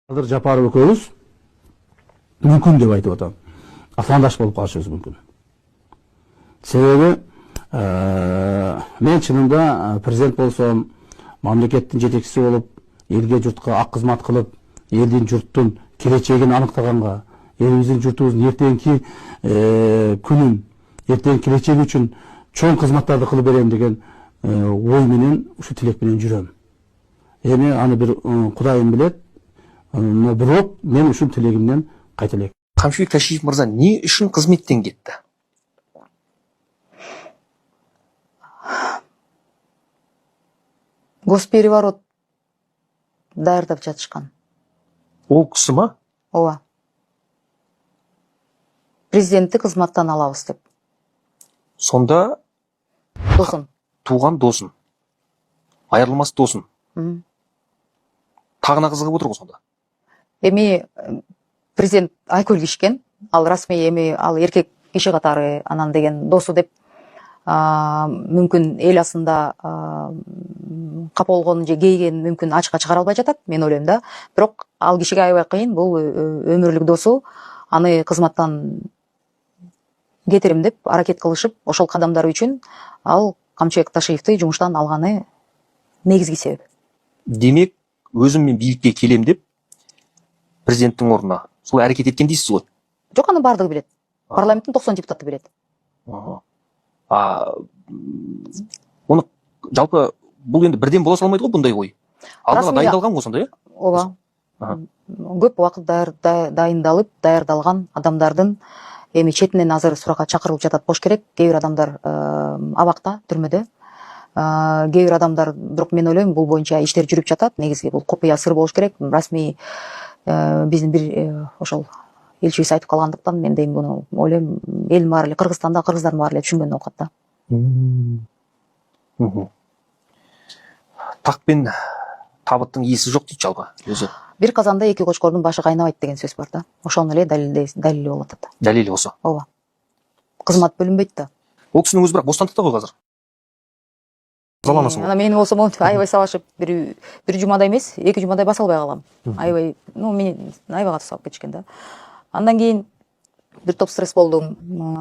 Кадыр Жапаров экөөбүз мүмкүн деп айтып атам. Атаандаш болуп калышыбыз мүмкүн. Себеби мен чынында президент болсом, мамлекеттин жетекчиси болуп, элге журтка ак кызмат кылып, элдин журттун келечегин аныктаганга, элибиздин журтубуздун эртеңки күнүн, эртеңки келечеги үчүн чоң кызматтарды кылып берем деген ой менен, ушу тилек менен жүрөм. Эми аны бир Кудайым билет. Но бирок мен ушул тилегимден кайта элек. Камшыбек Ташиев мырза не үчүн кызметтен кетти? Госпереворот даярдап жатышкан. Ол кісі ма? Ооба. Президентти кызматтан алабыз деп. Сонда Досум. туған досың, айырылмас досың. Тағына қызығып отыр ғой сонда. Эми президент Айкөл кишкен, ал расмий эми ал эркек киши катары анан деген досу деп мүмкүн эл асында капа болгон же кейген мүмкүн ачыкка чыгара албай жатат, мен ойлойм да. Бирок ал кишиге аябай кыйын, бул өмүрлүк досу, аны кызматтан кетирим деп аракет кылышып, ошол кадамдар үчүн ал Камчыбек Ташиевди жумуштан алганы негизги себеп. Демек, өзім мен бийликке келем деп президенттің орнына сол әрекет еткен дейсіз ғой? Жок, аны бардыгы билет. Парламенттин 90 депутаты билет. Оны жалпы бұл енді бірден бола салмайды ғой бұндай ой. Алдыға дайындалған ғой сонда, иә? Ооба. Көп убакыт дайындалып, даярдалган адамдардын эми четинен азыр суракка чакырылып жатат болуш керек. Кээ бир адамдар абакта, түрмөдө. Кээ бир адамдар, бирок мен ойлойм, бул боюнча иштер жүрүп жатат. Негизги бул купуя сыр болуш керек. Расмий биздин бир ошол элчибиз айтып калгандыктан мен дейм буну ойлойм, элдин баары эле Кыргызстанда, кыргыздардын баары эле түшүнгөн окот да. Так пен табыттын ээси жок дейт жалпы өзү. Бир казанда эки кочкордун башы кайнабайт деген сөз бар да. Ошону эле далили болуп атат. Далили осы. Ооба. Кызмат бөлүнбөйт да. Ол кісінің өзі бірақ бостандыкта ғой қазір. Заланасың ғой. Ана мен болсом аябай сабашып, бир жумадай эмес, 2 жумадай баса албай калам. Аябай, мени аябай катуу сабап кетишкен да. Андан кийин бир топ стресс болдум.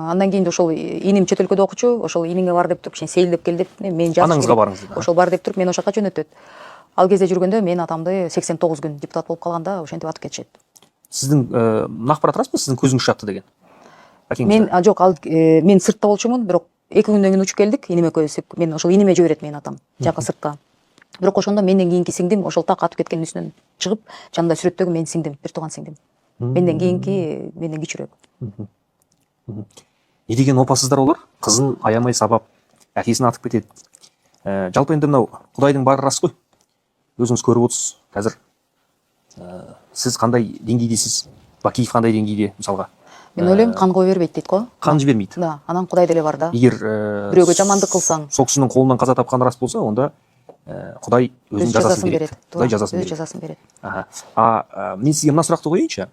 Андан кийин ошол иним чет өлкөдө окучу, ошол иниңе бар деп туруп, сейилдеп кел деп, мен жазып. Анаңызга барыңыз деп. Ошол бар деп туруп, мен ошакка жөнөтөт. Ал кезде жүргөндө мен атамды 89 күн депутат болуп калганда ошентип атып кетишет. Сиздин акбарат расмы, сиздин көзүңүз чатты деген? Мен жок, ал мен сыртта болчумун, бирок 2 күндөн кийин учуп келдик, иниме көзүп, мен ошол иниме жиберет менин атам, жакка сыртка. Бирок ошондо менден кийинки сиңдим, ошол так атып кеткендин үстүнөн чыгып, жанында сүрөттөгү менин сиңдим, бир тууган сиңдим. Менден кийинки, менден кичүүрөөк. Не деген опасыздар олар? Кызын аямай сабап, әкесін атып кетет. Жалпы енді мынау Кудайдың бары рас қой. Өзіңіз көріп отырсыз қазір. Сіз қандай деңгейдесіз? Бакиев қандай деңгейде, мысалға? Мен ойлойм, кан кое бербейт дейт го. Кан жибермейт. Да, анан Кудай деле бар да. Егер бирөөгө жамандык кылсаң, сол кісінің қолынан қаза тапқан рас болса, онда Кудай өзінің жазасын берет. Кудай жазасын берет. Мен сізге мына сұрақты қояйыншы.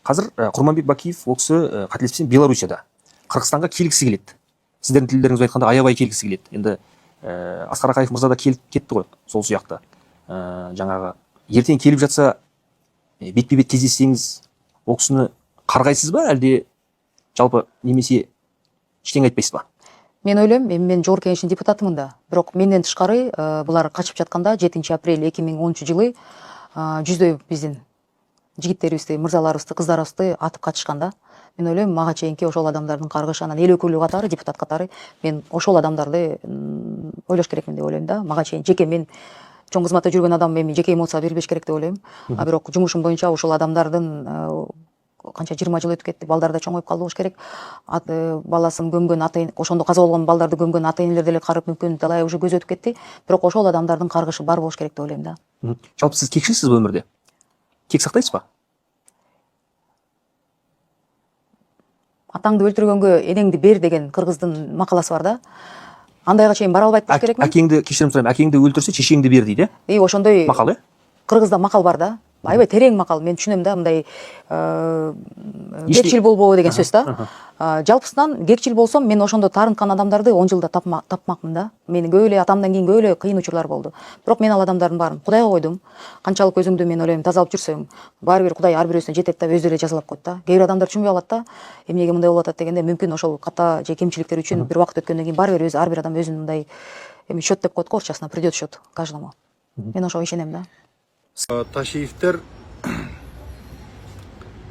Қазір Курманбек Бакиев ол кісі қателеспесем Белоруссияда, Қырғызстанға келгісі келеді. Сіздердің тілдеріңізбен айтқанда аябай келгісі келеді. Енді Асқар Акаев мырза да кетті ғой, сол сияқты. Жаңағы ертең келіп жатса, бетпе-бет кездессеңіз, ол кісіні қарғайсыз ба, әлде жалпы немесе ештеңе айтпайсыз ба? Мен ойлойм, мен жогорку кеңештин депутатымын да. Бирок менден тышкары булар качып жатканда 7 апрель 2013 жылы жүздөй биздин жигиттерибизди, мырзаларыбызды, кыздарыбызды атып катышкан да. Мен ойлойм, мага чейинки ошол адамдардын каргышы, анан эл өкүлү катары, депутат катары мен ошол адамдарды ойлош керекмин деп ойлойм да. Мага чейин жеке мен чоң кызматта жүргөн адам эми жеке эмоция бербеш керек деп ойлойм. Бирок жумушум боюнча ошол адамдардын канча 20 жыл өтүп кетти, балдар да чоңоюп калды болуш керек. Баласын көмгөн ата, ошондо каза болгон балдарды көмгөн ата-энелер деле карып, мүмкүн талай уже көз өтүп кетти. Бирок ошол адамдардын каргышы бар болуш керек деп ойлойм да. Жалпы сиз кекшилсиз бе өмүрдө? Кек сактайсыз ба? Атаңды өлтүргөнгө энеңди бер деген кыргыздын макаласы бар да. Андайга чейин бара албайт болуш керекми? Акеңди, кеширим сурайм, акеңди өлтүрсө чечеңди бер дейди. Ошондой макал, Кыргызда макал бар да. аябай терең макал, мен түшүнөм да, мындай кекчил болбоо деген сөз да. Жалпысынан кекчил болсом, мен ошондо таарынткан адамдарды 10 жылда тапмакмын да. Менин көп эле атамдан кийин көп эле кыйын учурлар болду. Бирок мен ал адамдардын баарын Кудайга койдум. Канчалык өзүңдү мен ойлойм таза алып жүрсөң, баары бир Кудай ар бирөөсүнө жетет да, өздөрү эле жазалап коет да. Кээ бир адамдар түшүнбөй калат да. Эмнеге мындай болуп атат дегенде, мүмкүн ошол ката же кемчиликтер үчүн бир убакыт өткөндөн кийин баары бир ар бир адам өзүнүн мындай счет деп коет го, орчасына придет счет каждому. Мен ошого ишенем да. Ташиевтер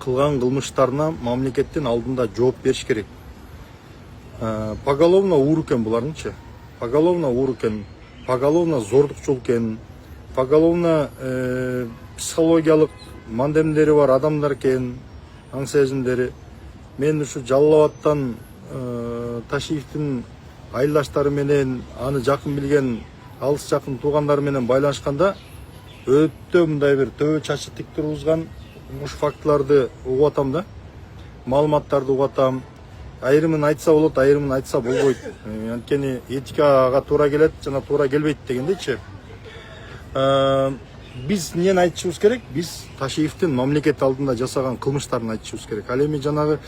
кылган кылмыштарына мамлекеттин алдында жооп бериш керек. Поголовно уур экен булардынчы. Поголовно уур экен, поголовно зордукчул экен, поголовно психологиялык мандемдери бар адамдар экен, аң сезимдери. Мен ушу Жалал Абадтан Ташиевдин айылдаштары менен, аны жакын билген алыс жакын туугандары менен байланышканда өтө мындай бир төбө чачы тик тургузган ушу фактыларды угуп атам да, маалыматтарды угуп атам. Айрымын айтса болот, айрымын айтса болбойт. Анткени этикага туура келет жана туура келбейт дегендейчи. Биз эмнени айтышыбыз керек? Биз Ташиевдин мамлекет алдында жасаган кылмыштарын айтышыбыз керек. Ал эми жанагы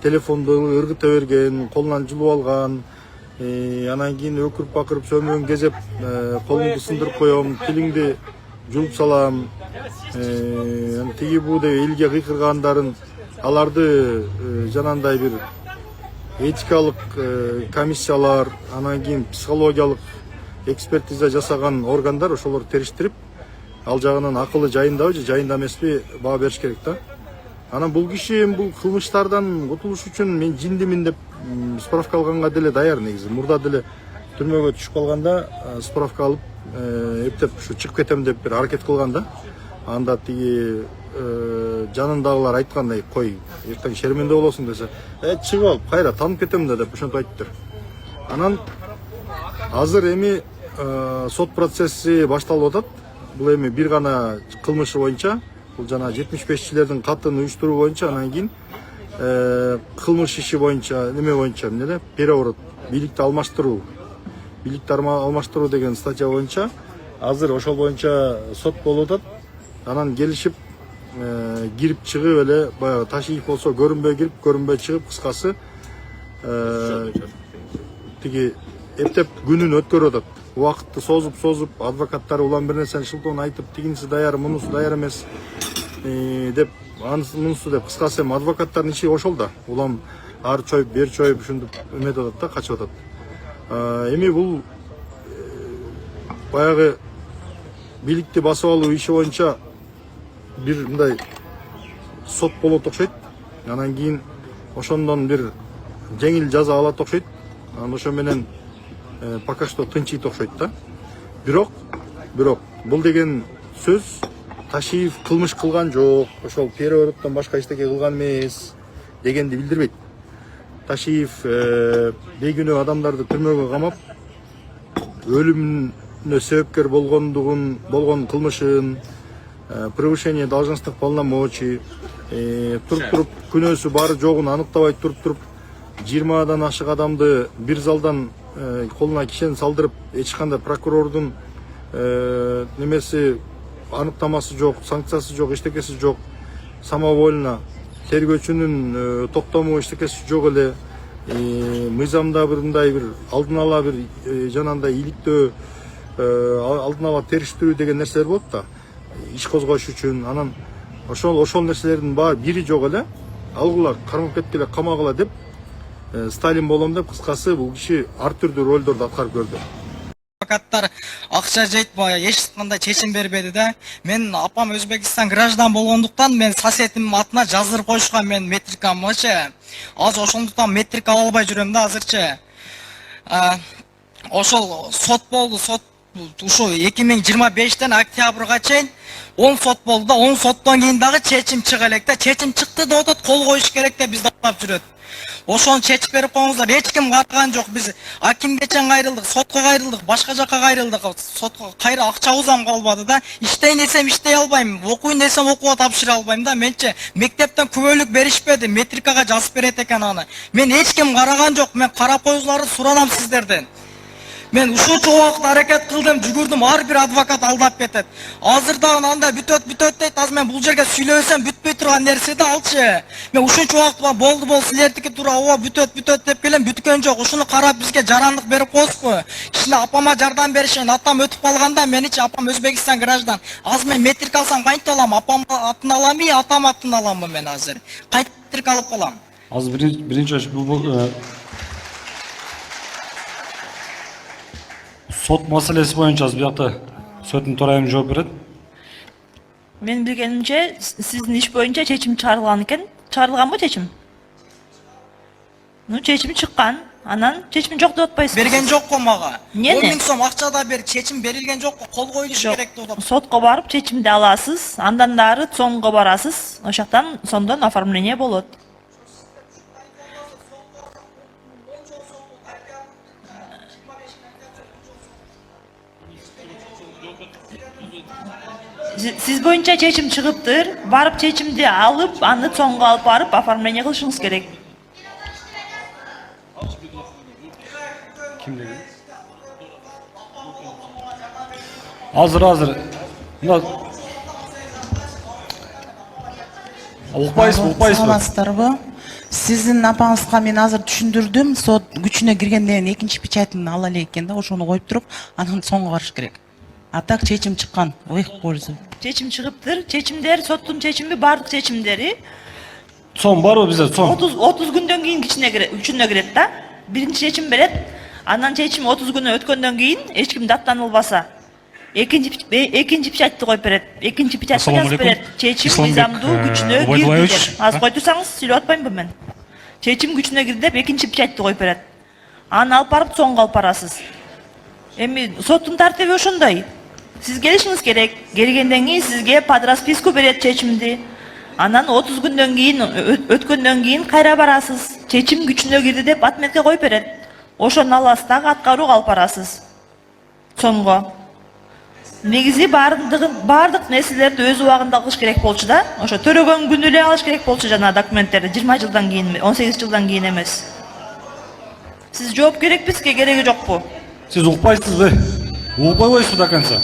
телефонду ыргыта берген, колунан жылып алган, анан кийин өкүрүп бакырып сөмөгүн кезеп, колуңду сындырып коем, тилиңди жулуп салам, тиги бу деп элге кыйкыргандарын, аларды жанандай бир этикалык комиссиялар, анан кийин психологиялык экспертиза жасаган органдар ошолор териштирип, ал жагынан акылы жайындабы же жайында эмеспи баа бериш керек да. Анан бул киши бул кылмыштардан кутулуш үчүн мен жиндимин деп справка алганга деле даяр негизи. Мурда деле түрмөгө түшүп калганда справка алып, эптеп ушу чыгып кетем деп бир аракет кылган да. Анда тиги жанындагылар айткандай, кой, эртең шерменде болосуң десе, чыгып алып, кайра таанып кетем да деп ошентип айттыр. Анан азыр эми сот процесси башталып атат. Бул эми бир гана кылмышы боюнча, бул жана 75-чилердин катын уюштуруу боюнча, анан кийин кылмыш иши боюнча, неме боюнча, эмне эле, переворот, бийликти алмаштыруу. Бийликти алмаштыруу деген статья боюнча азыр ошол боюнча сот болуп атат. Анан келишип кирип чыгып эле, баягы Ташиев болсо көрүнбөй кирип, көрүнбөй чыгып, кыскасы тиги эптеп күнүн өткөрүп атат. Убакытты созуп, адвокаттар улам бир нерсени шылтоон айтып, тигинси даяр, мунусу даяр эмес деп, анысы мунусу деп, кыскасы эми адвокаттардын иши ошол да. Улам ар чоюп, бер чоюп ушинтип эметип атат да, качып атат. Эми бул баягы бийликти басып алуу иши боюнча бир мындай сот болот окшойт. Анан кийин ошондон бир жеңил жаза алат окшойт. Анан ошо менен пока что тынчыйт окшойт да. Бирок бул деген сөз Ташиев кылмыш кылган жок, ошол перевороттон башка эчтеке кылган эмес дегенди билдирбейт. Ташиев бейгүнөө адамдарды түрмөгө камап, өлүмүнө себепкер болгон кылмышын, превышение должностных полномочий, туруп күнөөсү бары жогун аныктабай туруп 20-дан ашык адамды бир залдан колуна кишен салдырып, эч кандай прокурордун немеси аныктамасы жок, санкциясы жок, эчтекеси жок, самовольно тергөөчүнүн токтому эчтекеси жок эле, мыйзамда бир мындай бир алдын ала бир жанагындай иликтөө, алдын ала териштирүү деген нерселер болот да, иш козгош үчүн. Анан ошол нерселердин баары бири жок эле, алгыла кармап кеткиле, камагыла деп, Сталин болом деп, кыскасы бул киши ар түрдүү ролдорду аткарып көрдү. Адвокаттар акча жейтпай эч кандай чечим бербеди да. Мен апам Өзбекстан граждан болгондуктан мен соседимдин атына жаздырып коюшкан мен метрикамычы. Азыр ошондуктан метрика ала албай жүрөм да азырчы. Ошол сот болду, сот ушу 2025-тен октябрга чейин 10 сот болду да, 10 соттон кийин дагы чечим чыга элек да. Чечим чыкты деп атат, кол коюш керек деп бизди алдап жүрөт. Ошону чечип берип коюңуздар. Эч ким караган жок. Биз акимгечен кайрылдык, сотко кайрылдык, башка жакка кайрылдык. Сотко кайра акчабыз ham калбады да. Иштейин десем иштей албайм, окуйн десем окууга тапшыра албайм да. Менчи мектептен күбөлүк беришпеди, метрикага жазып берет экен аны. Мен эч ким караган жок. Мен карап коюңузларды суранам сиздерден. Мен ушунча убакыт аракет кылдым, жүгүрдүм, ар бир адвокат алдап кетет. Азыр дагы анда бүтөт дейт. Азыр мен бул жерге сүйлөсөм бүтпөй турган нерсе да алчы. Мен ушунча убакыт болду силердики туура ооба бүтөт деп келем, бүткөн жок. Ушуну карап бизге жарандык берип коесузбу? Кичине апама жардам беришин. Атам өтүп калганда меничи апам Өзбекстан граждан. Азыр мен метрик алсам кантип алам? Апам атын аламбы, атам атын аламбы мен азыр? Кантип метрик алып калам? Азыр биринчи бул сот маселеси боюнча биякта сөтүн төрайым жооп берет. Мен билгенимче сиздин иш боюнча чечим чыгарылган экен. Чыгарылганбы чечим? Чечим чыккан. Анан чечим жок деп атпайсызбы? Берген жок го мага. Эмне? 10 000 сом акча да берип, чечим берилген жок го, кол коюлушу керек деп атат. Сотко барып чечимди аласыз, андан дары цонго барасыз. Ошоктан сондон оформление болот. Siz боюнча чечим чыгыптыр, барып чечимди алып, аны цонго алып барып оформление кылышыңыз керек. Азыр. Мына укпайсызбы? Саламатсыздарбы? Сиздин апаңызга мен азыр түшүндүрдүм. Сот күчүнө киргенден кийин экинчи печатын ала элек экен да, ошону коюп туруп, анан цонго барыш керек. А так чечим чыккан, в их пользу. Чечим чыгыптыр. Чечимдер, соттун чечими, бардык чечимдери Цон барбы бизде цон? 30 күндөн кийин күчүнө кирет да. Биринчи чечим берет. Анан чечим 30 күнү өткөндөн кийин эч ким даттанылбаса, экинчи печатты коюп берет. Экинчи печатты жазып берет. Чечим мыйзамдуу күчүнө кирди деп. Аз кой турсаңыз, сүйлөп атпаймынбы мен? Чечим күчүнө кирди деп экинчи печатты коюп берет. Аны алып барып цонго алып барасыз. Эми соттун тартиби ошондой. Сиз келишиңиз керек. Келгенден кийин сизге под расписку берет чечимди. Анан 30 күндөн кийин өткөндөн кийин кайра барасыз. Чечим күчүнө кирди деп отметке коюп берет. Ошону аласыз дагы аткарууга алып барасыз. Цонго. Негизи бардык нерселерди өз убагында кылыш керек болчу да. Ошо төрөгөн күнү эле алыш керек болчу жана документтерди 20 жылдан кийин, 18 жылдан кийин эмес. Сиз жооп керекпизби, кереги жокпу? Сиз укпайсызбы? Укпай койсузбу до конца?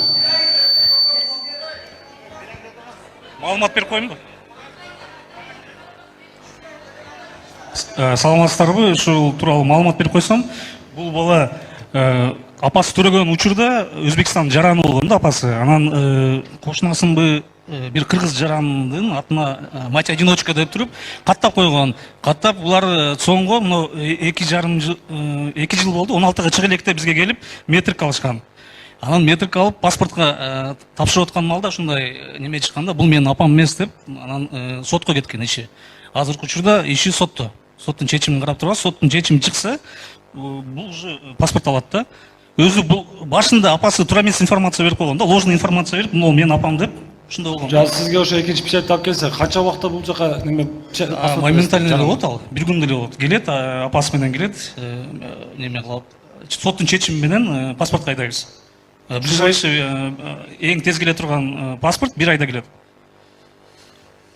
Маалымат берип коеюнбу? Саламатсыздарбы? Ушул тууралуу маалымат берип койсом, бул бала апасы төрөгөн учурда Өзбекстан жараны болгон да апасы. Анан кошунасынбы бир кыргыз жарандын атына мать одиночка деп туруп каттап койгон. Каттап булар цонго мына 2 жыл болду, 16-га чыга электе бизге келип метрик алышкан. Анан метрик алып паспортко тапшырып аткан малда ушундай неме чыкканда, бул менин апам эмес деп, анан сотко кеткен иши. Азыркы учурда иши сотто. Соттун чечимин карап турабыз. Соттун чечими чыкса, бул уже паспорт алат да. Өзү бул башында апасы туура эмес информация берип койгон да, ложный информация берип, могу менин апам деп, ушундай болгон. Жа сизге ошо экинчи печать алып келсе, канча убакытта бул жака неме Моментально эле болот ал. Бир күндө эле болот. Келет, апасы менен келет, неме кылып, соттун чечими менен паспорт кайдайбыз. Ближайший эң тез келе турган паспорт 1 айда келет.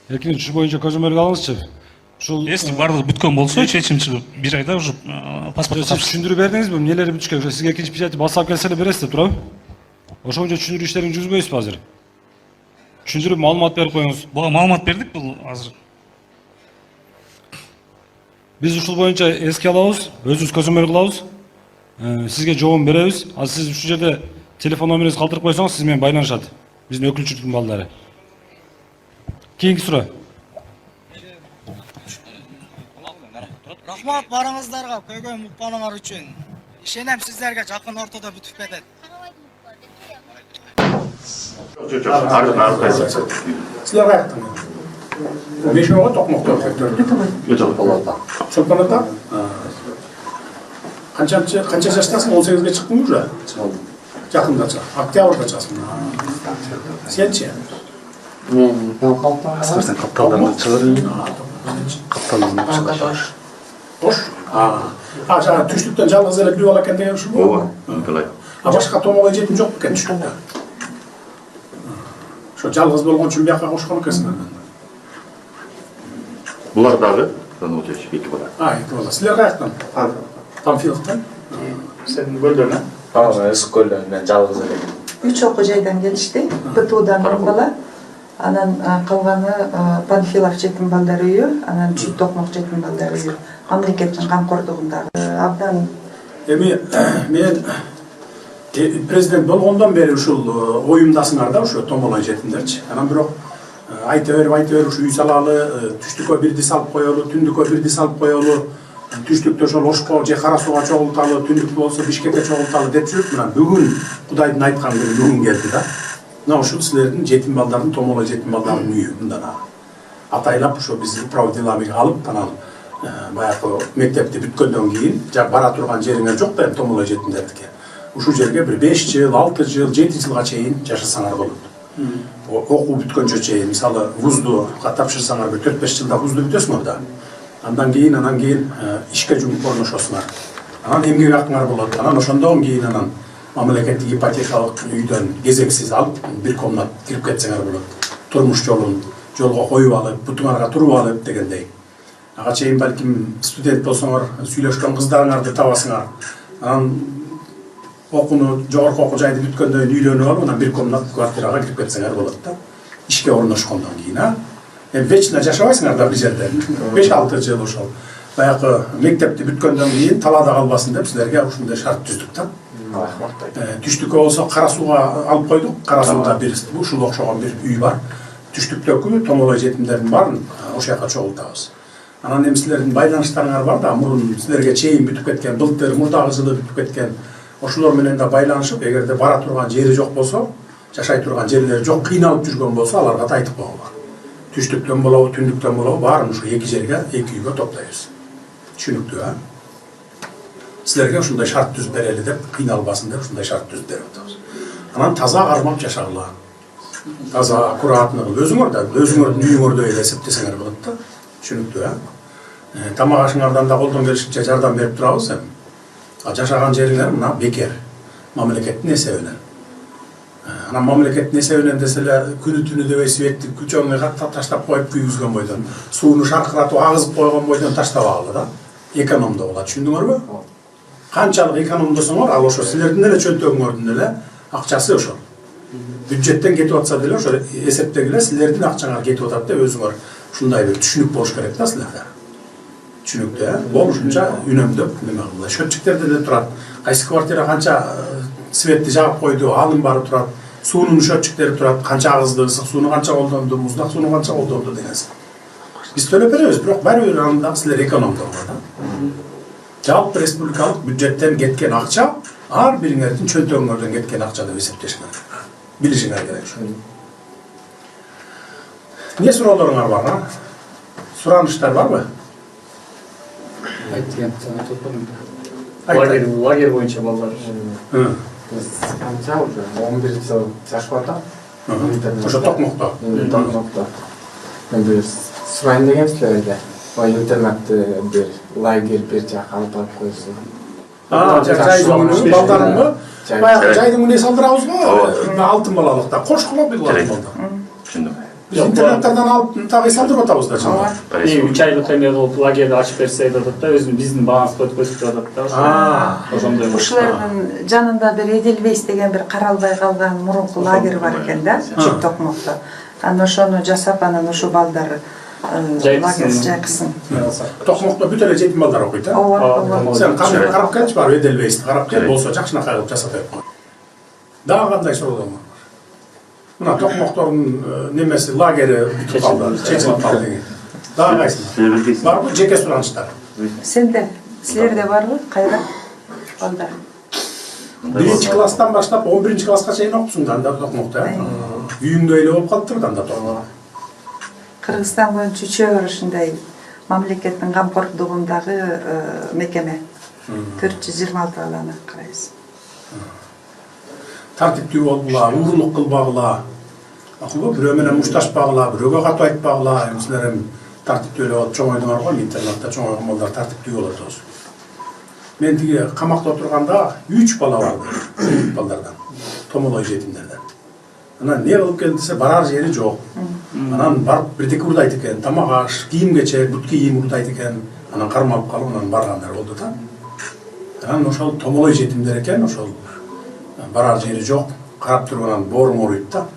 Экинчи боюнча көзөмөлгө алыңызчы. Ушул Если бардыгы бүткөн болсо, чечим чыгып 1 айда уже паспорт сиз түшүндүрүп бердиңизби? Эмнелери бүткөн? Ошо сизге экинчи печатты басып келсе эле бересиз деп туурабы? Ошо боюнча түшүндүрүү иштерин жүргүзбөйсүзбү азыр? Түшүндүрүп маалымат берип коюңуз. буга маалымат бердик бул азыр. Биз ушул боюнча эске алабыз, өзүбүз көзөмөл кылабыз. Сизге жообун беребиз. Азыр сиз ушул жерде телефон номеринизди калтырып койсоңуз, сиз менен байланышат. Биздин өкүлчүлүктүн балдары. Кийинки суроо. Рахмат барыңыздарга, көйгөй укпаныңар үчүн. Ишенем сиздерге жакын ортодо бүтүп кетет. Силер каяктан? Бешоого Токмокто палата. Сол палата? Канча жаштасың? 18-ге чыктың уже? Жакында чык. Октябрда чыксың. Сенчи? Мен калпа. Капталдан чыгарып. Капталдан чыгарып. Тош? Жана түштүктөн жалгыз эле бир бала экен деген ушул. Ооба, Николай. Башка томогой жетим жок экен түштүктө. Ошо жалгыз болгон үчүн бияка кошкон экенсиң. Булар дагы Данутович 2 бала. 2 бала. Силер каяктан? Панфиловтан. Сенин көлдөн, Ысык көлдөн жалгыз эле. 3 окуу жайдан келишти. ПТУдан 10 бала. Анан калганы Панфилов жетим балдар үйү, анан Чүй Токмок жетим балдар үйү. Мамлекеттин камкордугундагы абдан. Эми мен президент болгондон бери ушул оюмдасыңар да ошо томолой жетимдерчи. Анан бирок айта берип ушу үй салалы, түштүккө бирди салып коелу, түндүккө бирди салып коелу, түштүктө ошол Ошко же Кара Сууга чогулталы, түндүктө болсо Бишкекке чогулталы деп жүрүп, мына бүгүн Кудайдын айткан күнү бүгүн келди да. Мына ушул силердин жетим балдардын, томолой жетим балдардын үйү мындан атайлап ошо биз управ делами алып, анан баягы мектепти бүткөндөн кийин бара турган жериңер жок да томолой жетимдердики. Ушул жерге бир 5 жыл, 6 жыл, 7 жылга чейин жашасаңар болот. Окуу бүткөнчө чейин, мисалы вузду тапшырсаңар бир 4-5 жылда вузду бүтөсүңөр да. Андан кийин ишке орношосуңар. Анан эмгек акыңар болот. Анан ошондон кийин мамлекеттик ипотекалык үйдөн кезексиз алып, бир комнат кирип кетсеңер болот. Турмуш жолго коюп алып, бутуңарга туруп алып дегендей. Ага чейин балким студент болсоңор, сүйлөшкөн кыздарыңарды табасыңар. Анан окууну, жогорку окуу жайды бүткөндөн үйлөнүп алып, анан бир комнат квартирага кирип кетсеңер болот да. Ишке орношкондон кийин, вечно жашабайсыңар да бир жерде. 5-6 жыл ошол. Баягы мектепти бүткөндөн кийин талаада калбасын деп силерге ушундай шарт түздүк да. Түштүккө болсо Кара Сууга алып койдук. Кара Сууда бир ушул окшогон бир үй бар. Түштүктөгү томолой жетимдердин баарын ошол жака чогултабыз. Анан эми силердин байланыштарыңар бар да, мурун силерге чейин бүтүп кеткен, былтыр мурдагы жылы бүтүп кеткен. Ошолор менен да байланышып, эгерде бара турган жери жок болсо, жашай турган жерлери жок, кыйналып жүргөн болсо, аларга да айтып койгула. Түштүктөн болобу, түндүктөн болобу, баарын ушу эки жерге, эки үйгө топтойбуз. Түшүнүктүү, Силерге ушундай шарт түзүп берели деп, кыйналбасын деп ушундай шарт түзүп берип атабыз. Анан таза кармап жашагыла. Таза аккуратны кылып, өзүңөрдүн үйүңөрдө эле эсептесеңер болот да. Түшүнүктүү, Тамак ашыңардан да колдон келишинче жардам берип турабыз эми. Жашаган жериңер мына бекер, мамлекеттин эсебинен. Анан мамлекеттин эсебинен деселе күнү түнү дебей светти күчөңгө таштап коюп күйгүзгөн бойдон, сууну шаркыратып агызып койгон бойдон таштабагыла да. Экономдо болот, түшүндүңөрбү? Канчалык экономдосоңор, ал ошо силердин эле чөнтөгүңөрдүн эле акчасы ошол. Бюджеттен кетип атса деле ошо эсептегиле силердин акчаңар кетип атат деп өзүңөр ушундай бир түшүнүк болуш керек да силерде. Түшүнүктүү, болушунча үнөмдөп неме кылгыла. Счетчиктерде эле турат. Кайсы квартира канча светти жагып койду, алым бары турат. Суунун счетчиктери турат, канча агызды, ысык сууну канча колдонду, муздак сууну канча колдонду дегенси. Биз төлөп беребиз, бирок баары бир анда силер экономдоңор да. Жалпы республикалык бюджеттен кеткен акча ар бириңердин чөнтөгүңөрдөн кеткен акча деп эсептешиңер керек. Билишиңер керек. Не суроолоруңар бар? Сураныштар барбы? Лагерь боюнча балдар. Канча уже 11 жыл жашап атат. Ошо Токмокто. Токмокто. Эми сурайын деген силерге. Интернатты бир лагерь бир жака алып барып койсун. Жайдын балдарымбы? Баягы жайдын эмне салдырабызбы? Алтын балалыкта кошкула бир балдар. Түшүндүм. Биз интернаттардан алып тагы салдырып атабыз да чамаа. 3 айлык эме болуп лагерьди ачып берсе деп атат да, өзүнүн биздин баамызды өткөзүп атат да. Ошондой. Ушулардын жанында бир Эдельвейс деген бир каралбай калган мурунку лагерь бар экен да, Чүй Токмокто. Анан ошону жасап, анан ошо балдар лагерь жайкысын. Токмокто бүт эле жетим балдар окуйт, Ооба. Сен карап келчи бар Эдельвейсти карап кел, болсо жакшынакай кылып жасап берип кой. Дагы кандай суроолор бар? Мына Токмоктордун немеси лагери бүтүп калды, чечилип калды деген. Дагы кайсы? Барбы жеке суранычтар? Силерде барбы? Кайра? Балдар. 1-класстан баштап 11-класска чейин окусуң да анда Токмокто. Үйүңдө эле болуп калыптыр да анда Токмок. Кыргызстан боюнча үчөө ушундай мамлекеттин камкордугундагы мекеме. 426 баланы карайбыз. Тартиптүү болгула, уурулук кылбагыла. Акылбы бирөө менен мушташпагыла, бирөөгө катуу айтпагыла. Силер эми тартиптүү эле болуп чоңойдуңар го, интернатта чоңойгон балдар тартиптүү болот өзү. Мен тиги камакта отурганда 3 бала барды, балдардан, томолой жетимдерден. Анан не кылып келди десе, барар жери жок. Анан барып бирдеке урдайт экен, тамак аш, кийим кечек, бут кийим урдайт экен. Анан кармалып калып, анан баргандар болду да. Анан ошол томолой жетимдер экен, ошол барар жери жок, карап турганан боорум ооруйт да.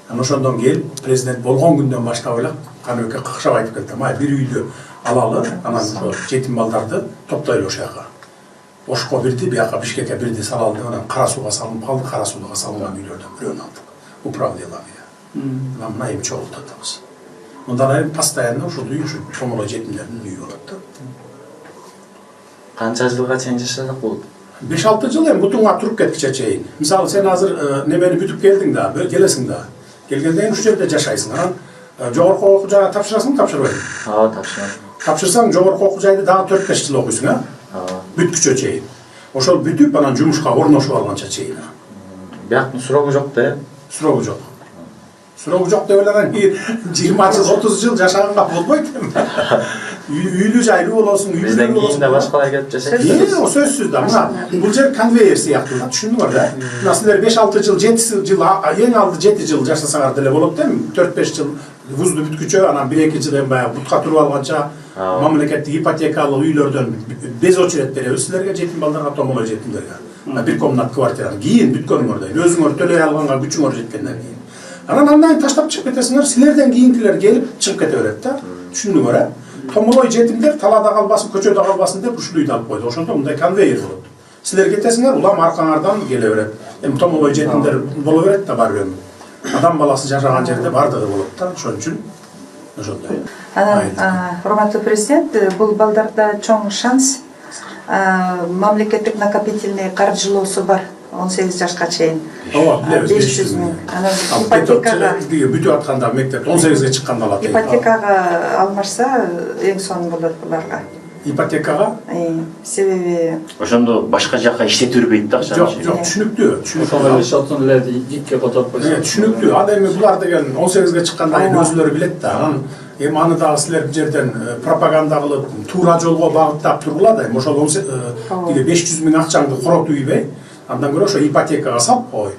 Анан ошондон келип президент болгон күндөн баштап эле Каныбекке какшап айтып келди. Май бир үйдү алалы, анан жетим балдарды топтойлу ошол жака. Ошко бирди, бияка Бишкекке бирди салалы деп анан Кара Сууга салынып калды. Кара Сууга салынган үйлөрдөн бирөөнү алдык. Управделание. Анан мына эми чогултуп атабыз. Мындан эми постоянно ушул үй ушу томолой жетимдердин үйү болот да. Канча жылга чейин жашасак болот? 5-6 жыл эми бутуңа туруп кеткиче чейин. Мисалы сен азыр немени бүтүп келдиң да, келесиң да. Келгенден кийин ушул жерде жашайсың. Анан жогорку окуу жайга тапшырасың, тапшырбайсың? Ооба, тапшырам. Тапшырсаң жогорку окуу жайды дагы 4-5 жыл окуйсуң, Ооба. Бүткүчө чейин. Ошол бүтүп анан жумушка орношуп алганча чейин. Бияктын сурогу жок да, Сурогу жок. Сурогу жок деп эле анан 20 жыл, 30 жыл жашаганга болбойт. Үйлүү жайлуу болосуң, бизден кийин да башкалар келип жашайт. О сөзсүз да. Мына бул жер конвейер сыяктуу да, түшүндүңөр да. Мына силер 5-6 жыл, 7 жыл, эң алды 7 жыл жашасаңар деле болот да. 4-5 жыл вузду бүткүчө, анан 1-2 жыл эми баягы бутка туруп алганча мамлекеттик ипотекалык үйлөрдөн без очередь беребиз силерге, жетим балдарга, томолой жетимдерге. Бир комнат квартира. Кийин бүткөнүңөрдөн, өзүңөр төлөй алганга күчүңөр жеткенден кийин. Анан андан таштап чыгып кетесиңер, силерден кийинкилер келип чыгып кете берет да. Түшүндүңөр, Томолой жетимдер талаада калбасын, көчөдө калбасын деп ушул үйдү алып койду. Ошондо мындай конвейер болот. Силер кетесиңер, улам аркаңардан келе берет. Эми томолой жетимдер боло берет да баары бир. Адам баласы жашаган жерде бардыгы болот да. Ошон үчүн ошондой. Анан урматтуу президент, бул балдарда чоң шанс. Мамлекеттик накопительный каржылоосу бар. 18 жашка чейин. Ооба, билебиз. 500 миң. Анан ипотекага бүтүп атканда мектеп 18ге чыкканда алат. Ипотекага алмашса эң сонун болот буларга. Ипотекага? Себеби ошондо башка жака иштетирбейт да акчаны. Жок, түшүнүктүү. Ошондо эле шотун эле жикке которуп койсо. Түшүнүктүү. Ада эми булар деген 18ге чыккандан кийин өзүлөрү билет да. Анан эми аны дагы силер бул жерден пропаганда кылып, туура жолго багыттап тургула да. Ошол 500 миң акчаңды коротуп үйбөй, андан көрө ошо ипотекага салып кой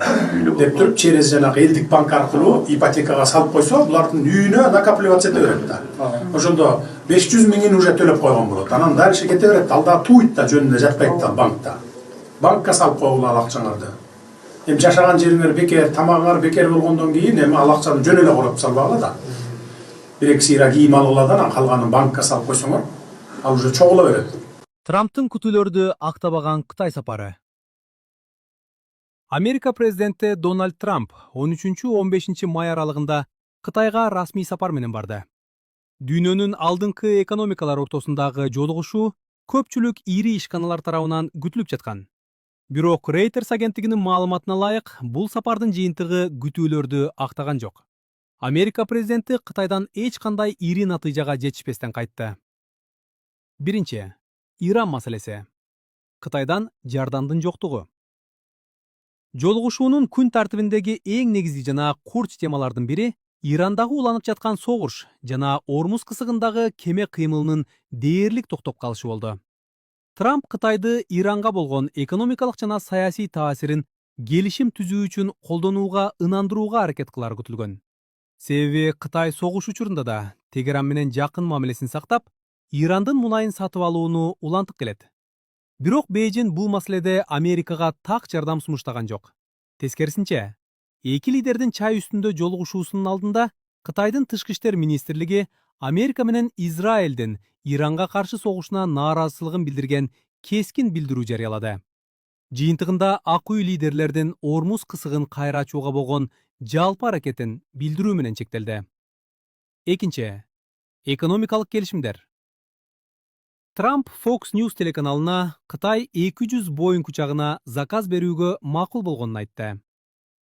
деп туруп, через жанагы элдик банк аркылуу ипотекага салып койсо, булардын үйүнө накапливаться эте берет да. Ошондо 500 миңин уже төлөп койгон болот. Анан дальше кете берет, алда туйт да, жөнүндө жатпайт да банкта. Банкка салып койгула ал акчаңарды. Эми жашаган жериңер бекер, тамагыңар бекер болгондон кийин эми ал акчаны жөн эле коротуп салбагыла да. 1-2 сыйра кийим алгыла да, анан калганын банкка салып койсоңор, ал уже чогула берет. Трамптын күтүүлөрдү актабаган Кытай сапары. Америка президенти Дональд Трамп 13-15 май аралыгында Кытайга расмий сапар менен барды. Дүйнөнүн алдыңкы экономикалар ортосундагы жолугушуу көпчүлүк ири ишканалар тарабынан күтүлүп жаткан. Бирок Reuters агенттигинин маалыматына ылайык, бул сапардын жыйынтыгы күтүүлөрдү актаган жок. Америка президенти Кытайдан эч кандай ири натыйжага жетишпестен кайтты. Биринчи, Иран маселеси. Кытайдан жардамдын жоктугу. Жолугушуунун күн тартибиндеги эң негизги жана курч темалардын бири Ирандагы уланып жаткан согуш жана Ормуз кысыгындагы кеме кыймылынын дээрлик токтоп калышы болду. Трамп Кытайды Иранга болгон экономикалык жана саясий таасирин келишим түзүү үчүн колдонууга ынандырууга аракет кылары күтүлгөн. Себеби Кытай согуш учурунда да Тегеран менен жакын мамилесин сактап, Ирандын мунайын сатып алууну улантып келет. Бирок Бейжин бул маселеде Америкага так жардам сунуштаган жок. Тескерисинче, эки лидердин чай үстүндө жолугушуусунун алдында Кытайдын тышкы иштер министрлиги Америка менен Израилдин Иранга каршы согушуна нааразычылыгын билдирген кескин билдирүү жарыялады. Жыйынтыгында Ак үй лидерлердин Ормуз кысыгын кайра ачууга болгон жалпы аракетин билдирүү менен чектелди. Экинчи, экономикалык келишимдер. Трамп Fox News телеканалына Кытай 200 Boeing учагына заказ берүүгө макул болгонун айтты.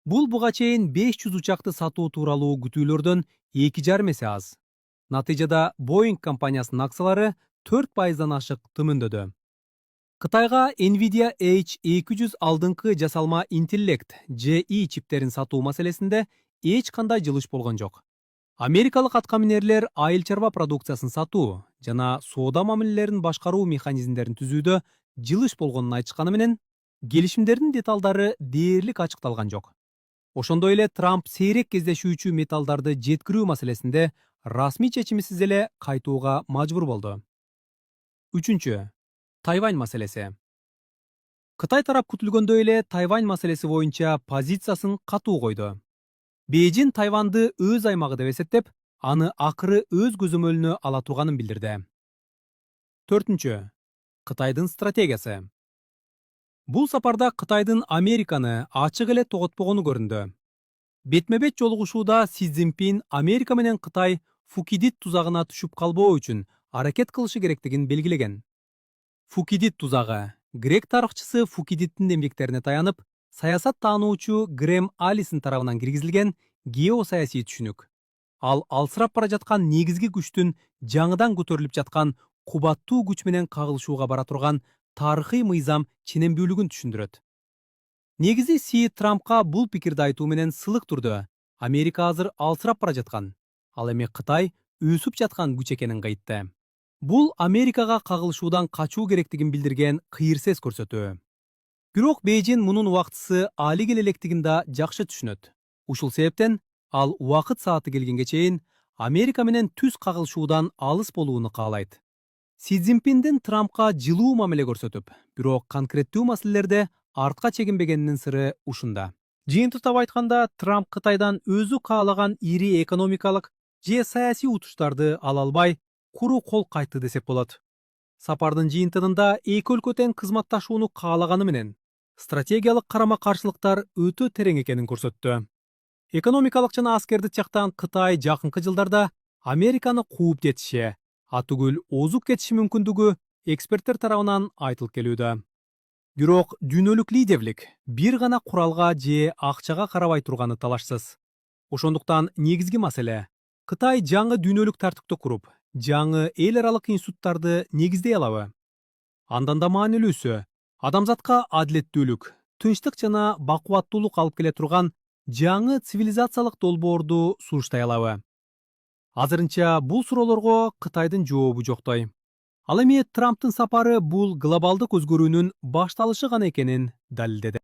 Бул буга чейин 500 учакты сатуу тууралуу күтүүлөрдөн 2,5 эсе аз. Натыйжада Boeing компаниясынын акциялары 4% ашык төмөндөдү. Кытайга Nvidia H200 алдыңкы жасалма интеллект GE чиптерин сатуу маселесинде эч кандай жылыш болгон жок. Америкалык аткаминерлер айыл чарба продукциясын сатуу жана соода мамилелерин башкаруу механизмдерин түзүүдө жылыш болгонун айтышканы менен, келишимдердин деталдары дээрлик ачыкталган жок. Ошондой эле Трамп сейрек кездешүүчү металлдарды жеткирүү маселесинде расмий чечимсиз эле кайтууга мажбур болду. Үчүнчү, Тайвань маселеси. Кытай тарап күтүлгөндөй эле Тайвань маселеси боюнча позициясын катуу койду. Бейжин Тайванды өз аймагы деп эсептеп, аны акыры өз көзөмөлүнө ала турганын билдирди. 4. Кытайдын стратегиясы. Бул сапарда Кытайдын Американы ачык эле тоготпогону көрүндү. Бетме-бет жолугушууда Си Цзиньпин Америка менен Кытай Фукидид тузагына түшүп калбоо үчүн аракет кылышы керектигин белгилеген. Фукидид тузагы грек тарыхчысы Фукидидтин эмгектерине таянып, саясат таануучу Грэм Алисон тарабынан киргизилген геосаясий түшүнүк. Ал алсырап бара жаткан негизги күчтүн жаңыдан көтөрүлүп жаткан кубаттуу күч менен кагылышууга бара турган тарыхый мыйзам ченемдүүлүгүн түшүндүрөт. Негизи Си Трампка бул пикирди айтуу менен сылык турду. Америка азыр алсырап бара жаткан, ал эми Кытай өсүп жаткан күч экенин айтты. Бул Америкага кагылышуудан качуу керектигин билдирген кыйырсез көрсөтүү. Бирок Бейжин мунун убактысы али келе электигин да жакшы түшүнөт. Ушул себептен ал убакыт сааты келгенге чейин Америка менен түз кагылышуудан алыс болууну каалайт. Си Цзиньпиндин Трампка жылуу мамиле көрсөтүп, бирок конкреттүү маселелерде артка чегинбегенинин сыры ушунда. Жыйынтыктап айтканда, Трамп Кытайдан өзү каалаган ири экономикалык же саясий утуштарды ала албай, куру кол кайтты десек болот. Сапардын жыйынтыгында эки өлкө тең кызматташууну каалаганы менен стратегиялык карама-каршылыктар өтө терең экенин көрсөттү. Экономикалык жана аскердик жактан Кытай жакынкы жылдарда Американы кууп жетиши, атүгүл озуп кетиши мүмкүндүгү эксперттер тарабынан айтылып келүүдө. Бирок дүйнөлүк лидерлик бир гана куралга же акчага карабай турганы талашсыз. Ошондуктан негизги маселе Кытай жаңы дүйнөлүк тартипти куруп, жаңы эл аралык институттарды негиздей алабы? Андан да маанилүүсү адамзатка адилеттүүлүк, тынчтык жана бакубаттуулук алып келе турган жаңы цивилизациялык долбоорду сунуштай алабы? Азырынча бул суроолорго Кытайдын жообу жоктой. Ал эми Трамптын сапары бул глобалдык өзгөрүүнүн башталышы гана экенин далилдеди.